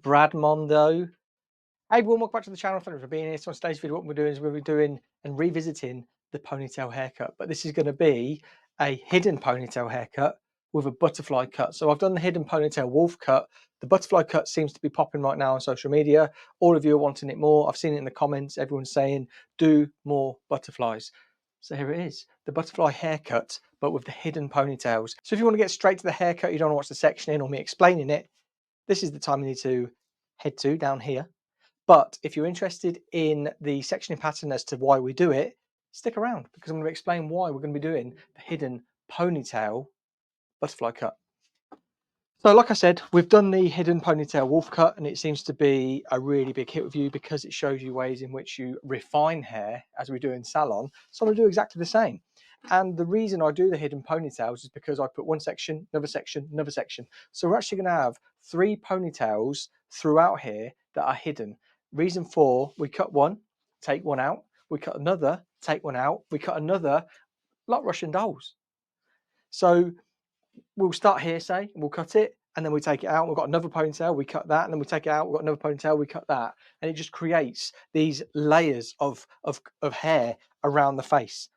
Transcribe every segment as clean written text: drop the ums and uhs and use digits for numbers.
Bradmondo. Hey everyone, welcome back to the channel. Thanks for being here. So on today's video, what we're doing is we'll be doing and revisiting the ponytail haircut, but this is going to be a hidden ponytail haircut with a butterfly cut. So I've done the hidden ponytail wolf cut. The butterfly cut seems to be popping right now on social media. All of you are wanting it more. I've seen it in the comments. Everyone's saying do more butterflies. So here it is, the butterfly haircut, but with the hidden ponytails. So if you want to get straight to the haircut, you don't want to watch the section in or me explaining it, this is the time you need to head to down here. But if you're interested in the sectioning pattern as to why we do it, stick around because I'm going to explain why we're going to be doing the hidden ponytail butterfly cut. So like I said, we've done the hidden ponytail wolf cut and it seems to be a really big hit with you because it shows you ways in which you refine hair as we do in salon. So I'm going to do exactly the same. And the reason I do the hidden ponytails is because I put one section, another section, another section. So we're actually going to have 3 ponytails throughout here that are hidden. Reason for, we cut one, take one out. We cut another, take one out. We cut another, like Russian dolls. So we'll start here, say, we'll cut it, and then we take it out. We've got another ponytail, we cut that, and then we take it out. We've got another ponytail, we cut that. And it just creates these layers of hair around the face.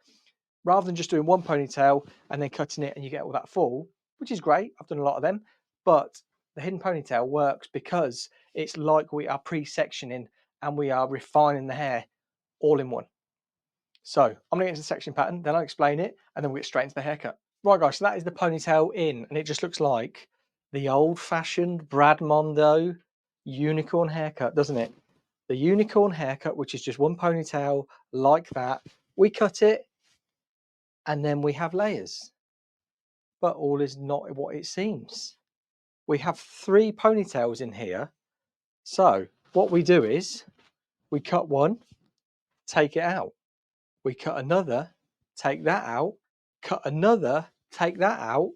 Rather than just doing one ponytail and then cutting it and you get all that full, which is great. I've done a lot of them. But the hidden ponytail works because it's like we are pre-sectioning and we are refining the hair all in one. So I'm going to get into the section pattern, then I'll explain it, and then we'll get straight into the haircut. Right guys, so that is the ponytail in, and it just looks like the old-fashioned Bradmondo unicorn haircut, doesn't it? The unicorn haircut, which is just one ponytail like that. We cut it, and then we have layers. But all is not what it seems. We have 3 ponytails in here. So what we do is we cut one, take it out. We cut another, take that out, cut another, take that out,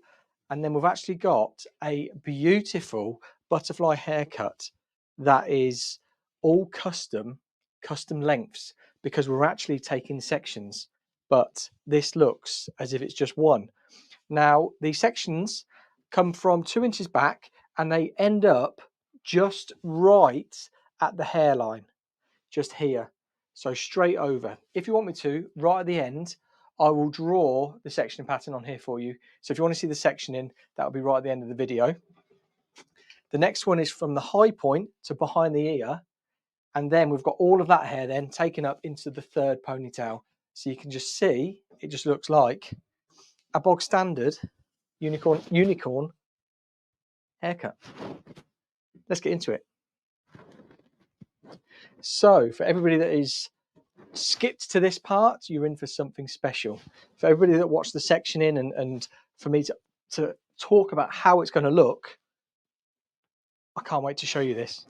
and then we've actually got a beautiful butterfly haircut that is all custom lengths because we're actually taking sections, but this looks as if it's just one. Now, these sections come from 2 inches back and they end up just right at the hairline, just here. So straight over. If you want me to, right at the end, I will draw the sectioning pattern on here for you. So if you want to see the sectioning, that will be right at the end of the video. The next one is from the high point to behind the ear. And then we've got all of that hair then taken up into the 3rd ponytail. So you can just see, it just looks like a bog standard unicorn haircut. Let's get into it. So for everybody that is skipped to this part, you're in for something special. For everybody that watched the section in and for me to talk about how it's going to look, I can't wait to show you this.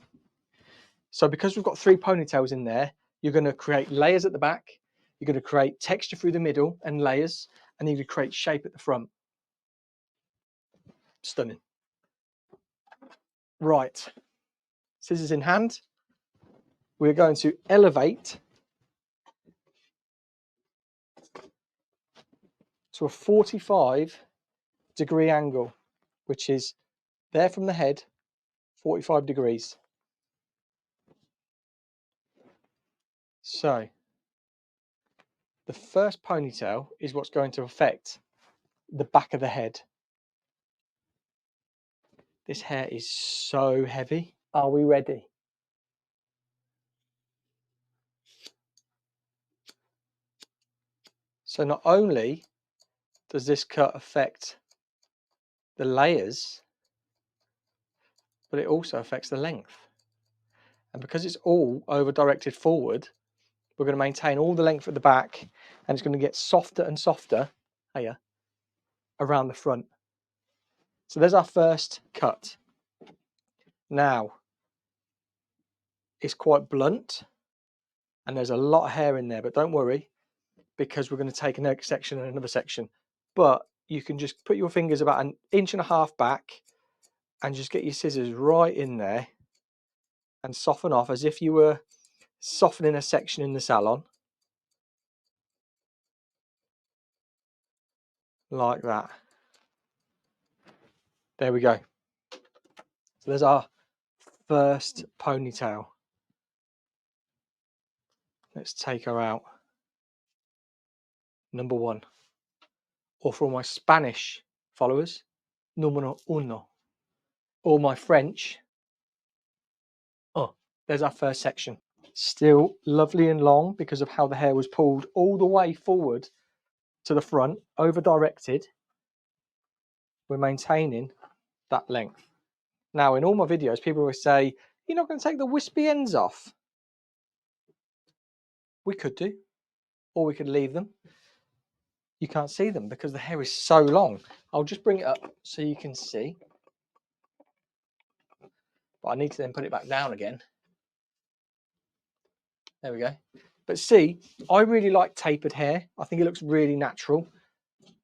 So because we've got 3 ponytails in there, you're going to create layers at the back, you're going to create texture through the middle and layers, and you're going to create shape at the front. Stunning. Right, scissors in hand, we're going to elevate to a 45-degree angle, which is there from the head, 45 degrees. So the first ponytail is what's going to affect the back of the head. This hair is so heavy. Are we ready? So not only does this cut affect the layers, but it also affects the length. And because it's all over directed forward, we're going to maintain all the length at the back and it's going to get softer and softer here around the front. So there's our first cut. Now, it's quite blunt and there's a lot of hair in there, but don't worry because we're going to take another section and another section. But you can just put your fingers about 1.5 inches back and just get your scissors right in there and soften off as if you were softening a section in the salon. Like that. There we go. So there's our first ponytail. Let's take her out. Number 1. Or for all my Spanish followers, numero uno. Or my French, oh, there's our first section. Still lovely and long because of how the hair was pulled all the way forward to the front, over directed. We're maintaining that length. Now, in all my videos, people always say, you're not going to take the wispy ends off. We could do, or we could leave them. You can't see them because the hair is so long. I'll just bring it up so you can see. But I need to then put it back down again. There we go. But see, I really like tapered hair. I think it looks really natural.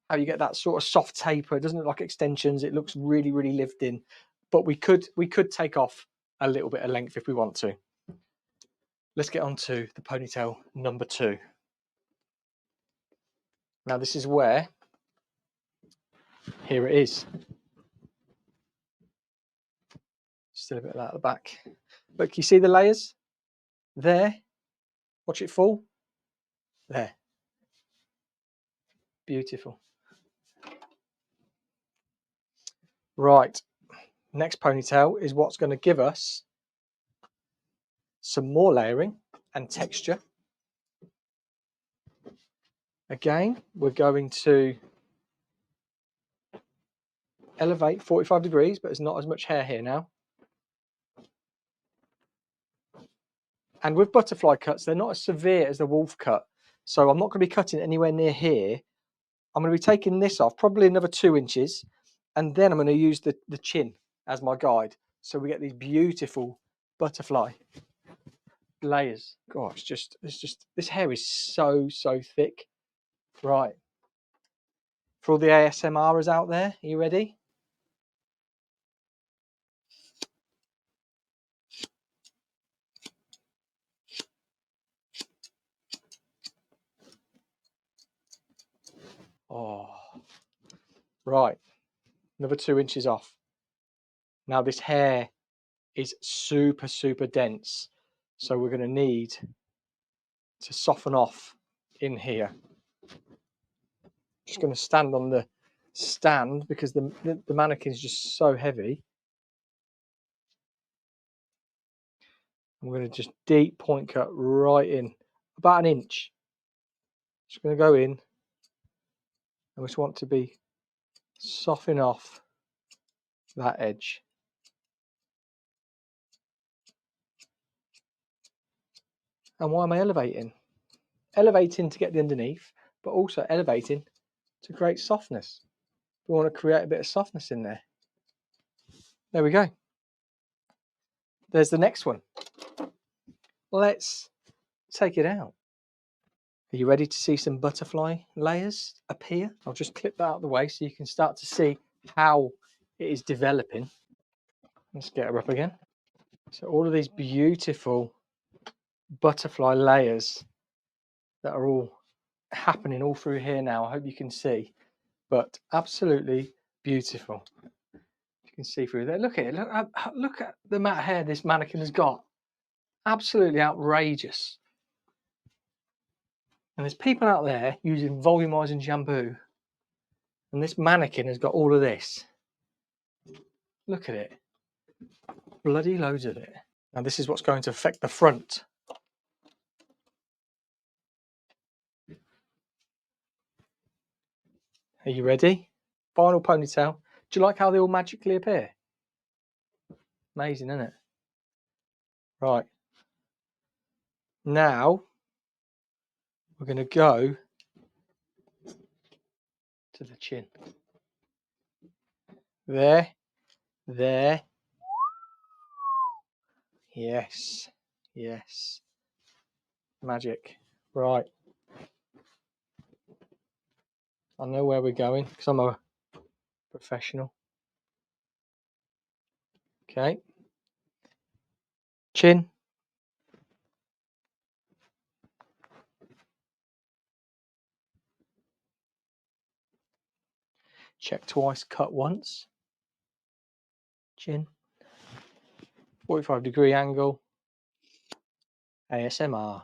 How you get that sort of soft taper. It doesn't look like extensions. It looks really, really lived in. But we could take off a little bit of length if we want to. Let's get on to the ponytail number 2. Now this is where, here it is. Still a bit of that at the back. Look, you see the layers? There. Watch it fall. There. Beautiful. Right. Next ponytail is what's going to give us some more layering and texture. Again, we're going to elevate 45 degrees, but there's not as much hair here now. And with butterfly cuts, they're not as severe as the wolf cut. So I'm not going to be cutting anywhere near here. I'm going to be taking this off, probably another 2 inches. And then I'm going to use the chin as my guide. So we get these beautiful butterfly layers. Gosh, it's just, this hair is so thick. Right. For all the ASMRers out there, are you ready? Oh, right. Another 2 inches off. Now this hair is super dense. So we're going to need to soften off in here. Just going to stand on the stand because the mannequin is just so heavy. I'm going to just deep point cut right in, about 1 inch. Just going to go in, and we just want to be softening off that edge. And why am I elevating? Elevating to get the underneath, but also elevating to create softness. We want to create a bit of softness in there. There we go. There's the next one. Let's take it out. Are you ready to see some butterfly layers appear? I'll just clip that out of the way so you can start to see how it is developing. Let's get her up again. So all of these beautiful butterfly layers that are all happening all through here now. I hope you can see, but absolutely beautiful. You can see through there. Look at it. Look at the amount of hair this mannequin has got. Absolutely outrageous. And there's people out there using volumizing shampoo, and this mannequin has got all of this. Look at it. Bloody loads of it. Now this is what's going to affect the front. Are you ready? Final ponytail. Do you like how they all magically appear? Amazing, isn't it? Right. Now we're going to go to the chin. There. Yes. Magic. Right. I know where we're going because I'm a professional. Okay. Chin. Check twice, cut once. Chin. 45-degree angle, ASMR.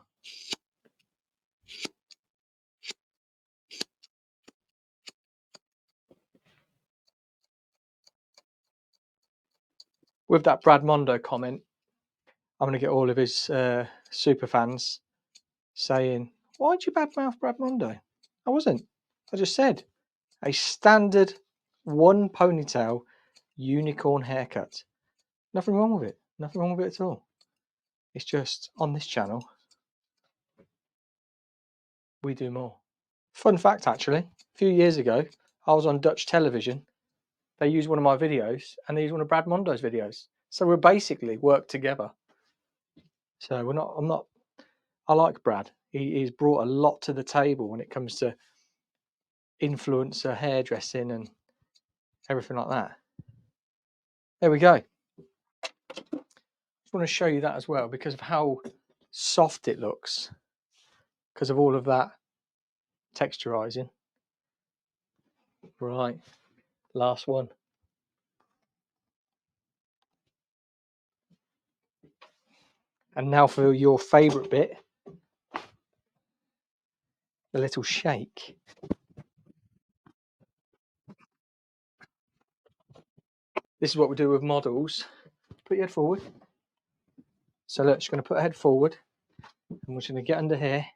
With that Brad Mondo comment, I'm going to get all of his super fans saying, why'd you badmouth Brad Mondo? I wasn't. I just said a standard one ponytail unicorn haircut. Nothing wrong with it. Nothing wrong with it at all. It's just on this channel, we do more. Fun fact, actually, a few years ago, I was on Dutch television. They used one of my videos and they used one of Brad Mondo's videos. So we're basically worked together. So I like Brad. He's brought a lot to the table when it comes to influencer hairdressing and everything like that. There we go. Just want to show you that as well because of how soft it looks, because of all of that texturizing. Right, last one. And now for your favorite bit, the little shake. This is what we do with models. Put your head forward. So look, just going to put her head forward and we're just going to get under here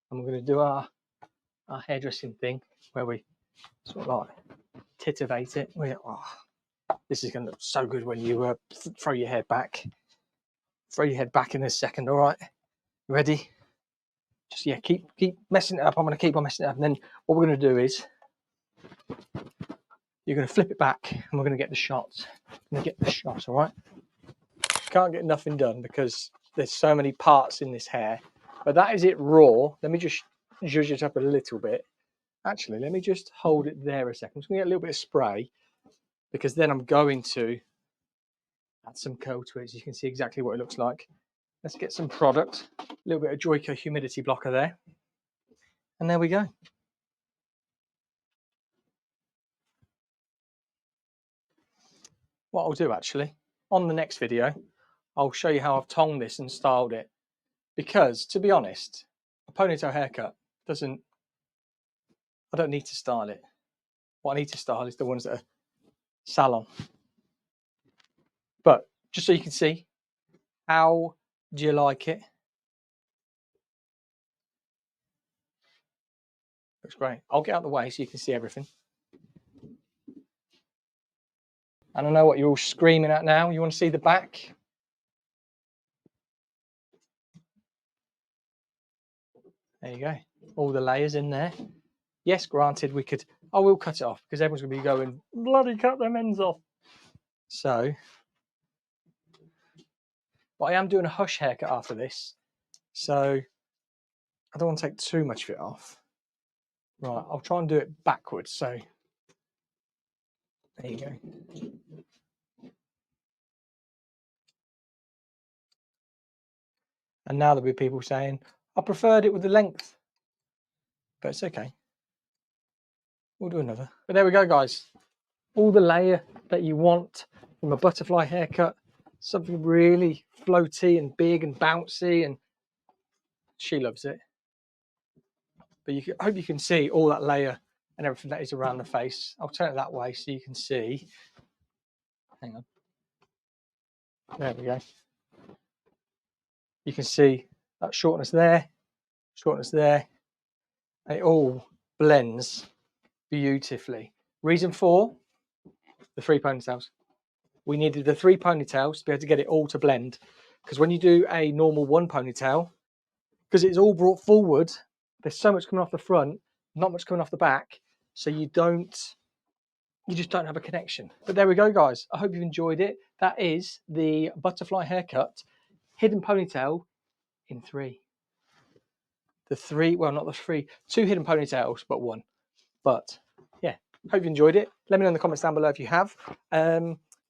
and we're going to do our hairdressing thing where we sort of like titivate it. This is going to look so good when you throw your hair back. Throw your head back in a second, all right? You ready? Just, yeah, keep messing it up. I'm going to keep on messing it up. And then what we're going to do is you're going to flip it back and we're going to get the shots. We're going to get the shots, all right? Can't get nothing done because there's so many parts in this hair. But that is it raw. Let me just zhuzh it up a little bit. Actually, let me just hold it there a second. I'm just going to get a little bit of spray because then I'm going to add some curl to it so you can see exactly what it looks like. Let's get some product. A little bit of Joico humidity blocker there. And there we go. What I'll do actually, on the next video, I'll show you how I've tongued this and styled it. Because, to be honest, a ponytail haircut I don't need to style it. What I need to style is the ones that are salon. But just so you can see, how do you like it? Looks great. I'll get out of the way so you can see everything. And I know what you're all screaming at now. You want to see the back? There you go. All the layers in there. Yes, granted, I will cut it off because everyone's going to be going, bloody cut them ends off. So, but I am doing a hush haircut after this. So, I don't want to take too much of it off. Right, I'll try and do it backwards. So, there you go. And now there'll be people saying, I preferred it with the length. But it's okay. We'll do another. But there we go, guys. All the layer that you want from a butterfly haircut. Something really floaty and big and bouncy. And she loves it. But I hope you can see all that layer and everything that is around the face. I'll turn it that way so you can see. Hang on. There we go. You can see that shortness there, and it all blends beautifully. Reason for the 3 ponytails. We needed the 3 ponytails to be able to get it all to blend. Because when you do a normal 1 ponytail, because it's all brought forward, there's so much coming off the front, not much coming off the back, so you just don't have a connection. But there we go, guys. I hope you've enjoyed it. That is the butterfly haircut, hidden ponytail in 3. The 3, well, not the 3, 2 hidden ponytails, but 1. But yeah, hope you enjoyed it. Let me know in the comments down below if you have.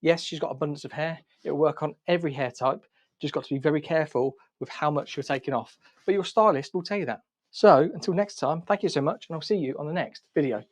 Yes, she's got abundance of hair. It'll work on every hair type. Just got to be very careful with how much you're taking off. But your stylist will tell you that. So until next time, thank you so much, and I'll see you on the next video.